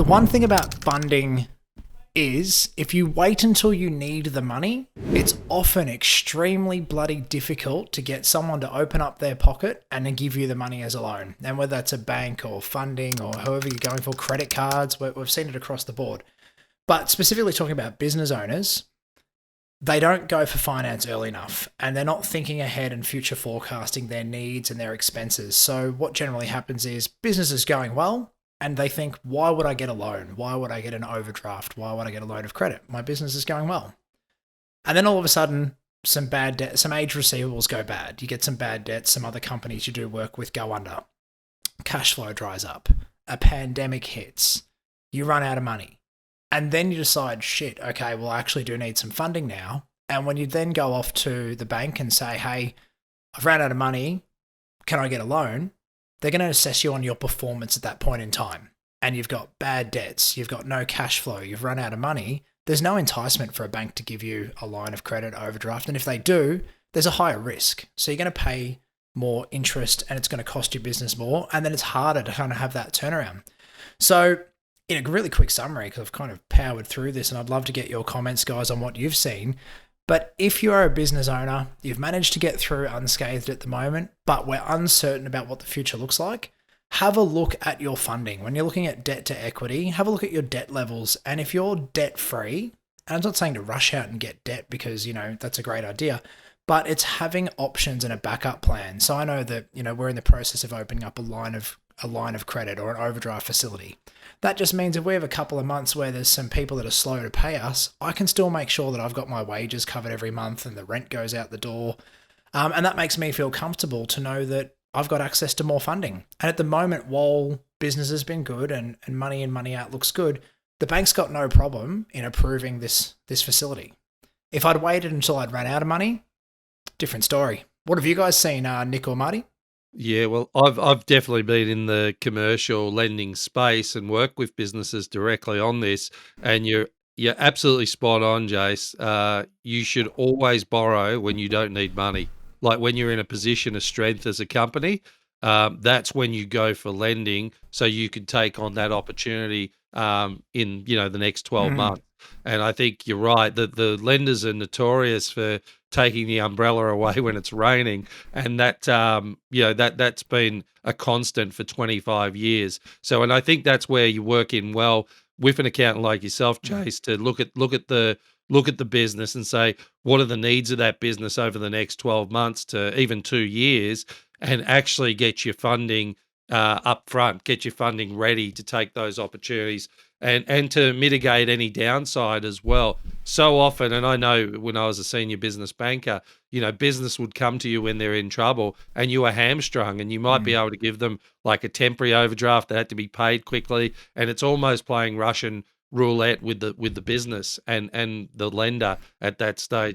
The one thing about funding is if you wait until you need the money, it's often extremely bloody difficult to get someone to open up their pocket and then give you the money as a loan. And whether that's a bank or funding or however you're going for, credit cards, we've seen it across the board. But specifically talking about business owners, they don't go for finance early enough and they're not thinking ahead and future forecasting their needs and their expenses. So what generally happens is business is going well, and they think, why would I get a loan? Why would I get an overdraft? Why would I get a loan of credit? My business is going well. And then all of a sudden, some bad debt, some aged receivables go bad. You get some bad debts. Some other companies you do work with go under. Cash flow dries up. A pandemic hits. You run out of money. And then you decide, shit, okay, well, I actually do need some funding now. And when you then go off to the bank and say, hey, I've ran out of money. Can I get a loan? They're going to assess you on your performance at that point in time. And you've got bad debts, you've got no cash flow, you've run out of money. There's no enticement for a bank to give you a line of credit overdraft. And if they do, there's a higher risk. So you're going to pay more interest and it's going to cost your business more. And then it's harder to kind of have that turnaround. So in a really quick summary, because I've kind of powered through this and I'd love to get your comments, guys, on what you've seen. But if you're a business owner, you've managed to get through unscathed at the moment, but we're uncertain about what the future looks like, have a look at your funding. When you're looking at debt to equity, have a look at your debt levels. And if you're debt free, and I'm not saying to rush out and get debt because, that's a great idea, but it's having options and a backup plan. So I know that, we're in the process of opening up a line of credit or an overdraft facility. That just means if we have a couple of months where there's some people that are slow to pay us, I can still make sure that I've got my wages covered every month and the rent goes out the door. And that makes me feel comfortable to know that I've got access to more funding. And at the moment, while business has been good and money in, money out looks good, the bank's got no problem in approving this facility. If I'd waited until I'd run out of money, different story. What have you guys seen, Nick or Marty? Yeah, well, I've definitely been in the commercial lending space and work with businesses directly on this, and you're absolutely spot on, Jace. You should always borrow when you don't need money. Like when you're in a position of strength as a company, that's when you go for lending, so you can take on that opportunity in the next 12 months. And I think you're right that the lenders are notorious for taking the umbrella away when it's raining, and that that's been a constant for 25 years. So, and I think that's where you work in well with an accountant like yourself, Chase, to look at the business and say, what are the needs of that business over the next 12 months to even 2 years, and actually get your funding up front, get your funding ready to take those opportunities and to mitigate any downside as well. So often, and I know when I was a senior business banker, business would come to you when they're in trouble and you are hamstrung, and you might be able to give them like a temporary overdraft that had to be paid quickly. And it's almost playing Russian roulette with the business and the lender at that stage.